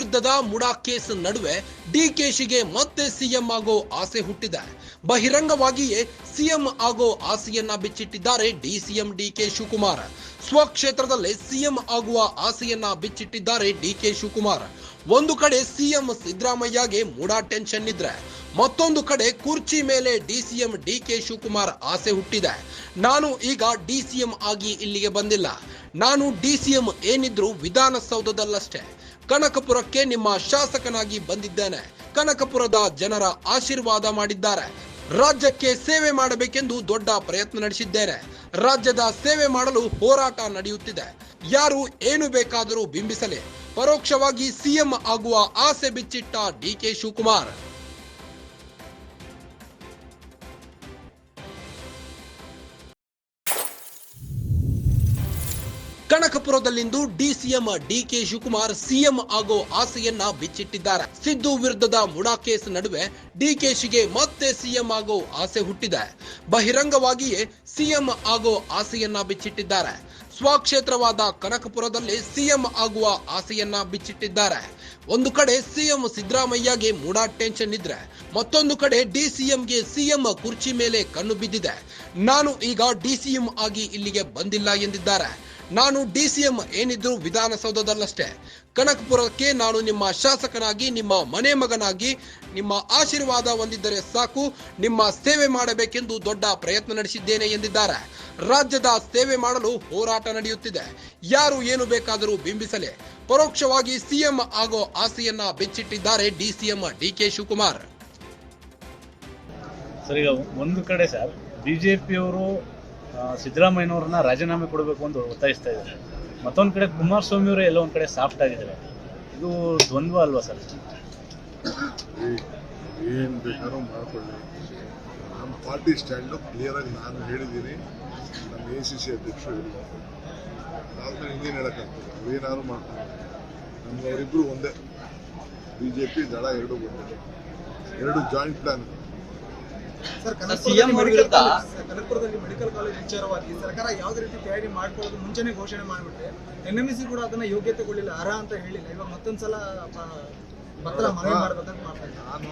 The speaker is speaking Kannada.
ವಿರುದ್ಧದ ಮುಡಾ ಕೇಸ್ ನಡುವೆ ಡಿಕೆಶಿಗೆ ಮತ್ತೆ ಸಿಎಂ ಆಗೋ ಆಸೆ ಹುಟ್ಟಿದೆ. ಬಹಿರಂಗವಾಗಿಯೇ ಸಿಎಂ ಆಗೋ ಆಸೆಯನ್ನ ಬಿಚ್ಚಿಟ್ಟಿದ್ದಾರೆ ಡಿಸಿಎಂ ಡಿಕೆ ಶಿವಕುಮಾರ್. ಸ್ವಕ್ಷೇತ್ರದಲ್ಲೇ ಸಿಎಂ ಆಗುವ ಆಸೆಯನ್ನ ಬಿಚ್ಚಿಟ್ಟಿದ್ದಾರೆ ಡಿಕೆ ಶಿವಕುಮಾರ್. ಒಂದು ಕಡೆ ಸಿಎಂ ಸಿದ್ದರಾಮಯ್ಯಗೆ ಮುಡಾ ಟೆನ್ಷನ್ ಇದ್ರೆ, ಮತ್ತೊಂದು ಕಡೆ ಕುರ್ಚಿ ಮೇಲೆ ಡಿಸಿಎಂ ಡಿಕೆ ಶಿವಕುಮಾರ್ ಆಸೆ ಹುಟ್ಟಿದೆ. ನಾನು ಈಗ ಡಿಸಿಎಂ ಆಗಿ ಇಲ್ಲಿಗೆ ಬಂದಿಲ್ಲ, ನಾನು ಡಿಸಿಎಂ ಏನಿದ್ರು ವಿಧಾನಸೌಧದಲ್ಲಷ್ಟೇ. ಕನಕಪುರಕ್ಕೆ ನಿಮ್ಮ ಶಾಸಕನಾಗಿ ಬಂದಿದ್ದೇನೆ. ಕನಕಪುರದ ಜನರ ಆಶೀರ್ವಾದ ಮಾಡಿದ್ದಾರೆ. ರಾಜ್ಯಕ್ಕೆ ಸೇವೆ ಮಾಡಬೇಕೆಂದು ದೊಡ್ಡ ಪ್ರಯತ್ನ ನಡೆಸಿದ್ದೇನೆ. ರಾಜ್ಯದ ಸೇವೆ ಮಾಡಲು ಹೋರಾಟ ನಡೆಯುತ್ತಿದೆ. ಯಾರು ಏನು ಬೇಕಾದರೂ ಬಿಂಬಿಸಲಿ, ಪರೋಕ್ಷವಾಗಿ ಸಿಎಂ ಆಗುವ ಆಸೆ ಬಿಚ್ಚಿಟ್ಟ ಡಿಕೆ ಶಿವಕುಮಾರ್. ಕನಕಪುರದಲ್ಲಿಂದು ಡಿಸಿಎಂ ಡಿಕೆ ಶಿವಕುಮಾರ್ ಸಿಎಂ ಆಗೋ ಆಸೆಯನ್ನ ಬಿಚ್ಚಿಟ್ಟಿದ್ದಾರೆ. ಸಿದ್ದು ವಿರುದ್ಧದ ಮುಡಾ ಕೇಸ್ ನಡುವೆ ಡಿಕೆಶಿಗೆ ಮತ್ತೆ ಸಿಎಂ ಆಗೋ ಆಸೆ ಹುಟ್ಟಿದೆ. ಬಹಿರಂಗವಾಗಿಯೇ ಸಿಎಂ ಆಗೋ ಆಸೆಯನ್ನ ಬಿಚ್ಚಿಟ್ಟಿದ್ದಾರೆ. ಸ್ವಕ್ಷೇತ್ರವಾದ ಕನಕಪುರದಲ್ಲಿ ಸಿಎಂ ಆಗುವ ಆಸೆಯನ್ನ ಬಿಚ್ಚಿಟ್ಟಿದ್ದಾರೆ. ಒಂದು ಕಡೆ ಸಿಎಂ ಸಿದ್ದರಾಮಯ್ಯಗೆ ಮುಡಾ ಟೆನ್ಷನ್ ಇದ್ರೆ, ಮತ್ತೊಂದು ಕಡೆ ಡಿಸಿಎಂಗೆ ಸಿಎಂ ಕುರ್ಚಿ ಮೇಲೆ ಕಣ್ಣು ಬಿದ್ದಿದೆ. ನಾನು ಈಗ ಡಿಸಿಎಂ ಆಗಿ ಇಲ್ಲಿಗೆ ಬಂದಿಲ್ಲ ಎಂದಿದ್ದಾರೆ. ನಾನು ಡಿಸಿಎಂ ಏನಿದ್ರು ವಿಧಾನಸೌಧದಲ್ಲಷ್ಟೇ. ಕನಕಪುರಕ್ಕೆ ನಾನು ನಿಮ್ಮ ಶಾಸಕನಾಗಿ, ನಿಮ್ಮ ಮನೆ ಮಗನಾಗಿ, ನಿಮ್ಮ ಆಶೀರ್ವಾದ ಹೊಂದಿದ್ದರೆ ಸಾಕು. ನಿಮ್ಮ ಸೇವೆ ಮಾಡಬೇಕೆಂದು ದೊಡ್ಡ ಪ್ರಯತ್ನ ನಡೆಸಿದ್ದೇನೆ ಎಂದಿದ್ದಾರೆ. ರಾಜ್ಯದ ಸೇವೆ ಮಾಡಲು ಹೋರಾಟ ನಡೆಯುತ್ತಿದೆ. ಯಾರು ಏನು ಬೇಕಾದರೂ ಬಿಂಬಿಸಲಿ, ಪರೋಕ್ಷವಾಗಿ ಸಿಎಂ ಆಗೋ ಆಸೆಯನ್ನ ಬಿಚ್ಚಿಟ್ಟಿದ್ದಾರೆ ಡಿಸಿಎಂ ಡಿಕೆ ಶಿವಕುಮಾರ್. ಸರ್, ಈಗ ಒಂದು ಕಡೆ ಸರ್ ಬಿಜೆಪಿಯವರು ಸಿದ್ದರಾಮಯ್ಯನವ್ರನ್ನ ರಾಜೀನಾಮೆ ಕೊಡಬೇಕು ಅಂತ ಒತ್ತಾಯಿಸ್ತಾ ಇದ್ದಾರೆ. ಮತ್ತೊಂದು ಕಡೆ ಕುಮಾರಸ್ವಾಮಿ ಅವರು ಎಲ್ಲೋ ಒಂದು ಕಡೆ ಸಾಫ್ಟ್ ಆಗಿದ್ದಾರೆ. ಇದು ದ್ವಂದ್ವ ಅಲ್ವಾ ಸರ್? ಏನು ಬೇಕಾದ್ರೂ ಮಾಡ್ಕೊಳ್ಳಿ, ನಮ್ಮ ಪಾರ್ಟಿ ಸ್ಟ್ಯಾಂಡು ಕ್ಲಿಯರಾಗಿ ನಾನು ಹೇಳಿದ್ದೀನಿ. ನಮ್ಮ ACC ಅಧ್ಯಕ್ಷರು ಇಲ್ಲ, ಅದಾದ್ಮೇಲೆ ಇನ್ನೇನು ಹೇಳೋಕ್ಕಾಗ್ತದೆ. ಅವೇನಾದ್ರು ಮಾಡ್ಕೊಂಡು ನಮ್ಗೆ ಅವರಿಬ್ಬರು ಒಂದೇ, BJP ದಳ ಎರಡು ಒಂದೇ, ಎರಡು ಜಾಯಿಂಟ್ ಪ್ಲಾನ್. ಕನಕಪುರದಲ್ಲಿ ಮೆಡಿಕಲ್ ಕಾಲೇಜ್ ವಿಚಾರವಾಗಿ ಸರ್ಕಾರ ಯಾವುದೇ ರೀತಿ ತಯಾರಿ ಮಾಡ್ಕೊಳ್ಳೋದು ಮುಂಚೆನೆ ಘೋಷಣೆ ಮಾಡಿಬಿಟ್ರೆ NMC ಕೂಡ ಅದನ್ನ ಯೋಗ್ಯತೆಗೊಳ್ಳಿಲ್ಲ, ಅರ್ಹ ಅಂತ ಹೇಳಿಲ್ಲ. ಇವಾಗ ಮತ್ತೊಂದ್ಸಲ ಪತ್ರ ಮನವಿ ಮಾಡ್ಬೇಕಂತ ಮಾಡ್ತಾ ಇದ್ದಾರೆ. ನಾನು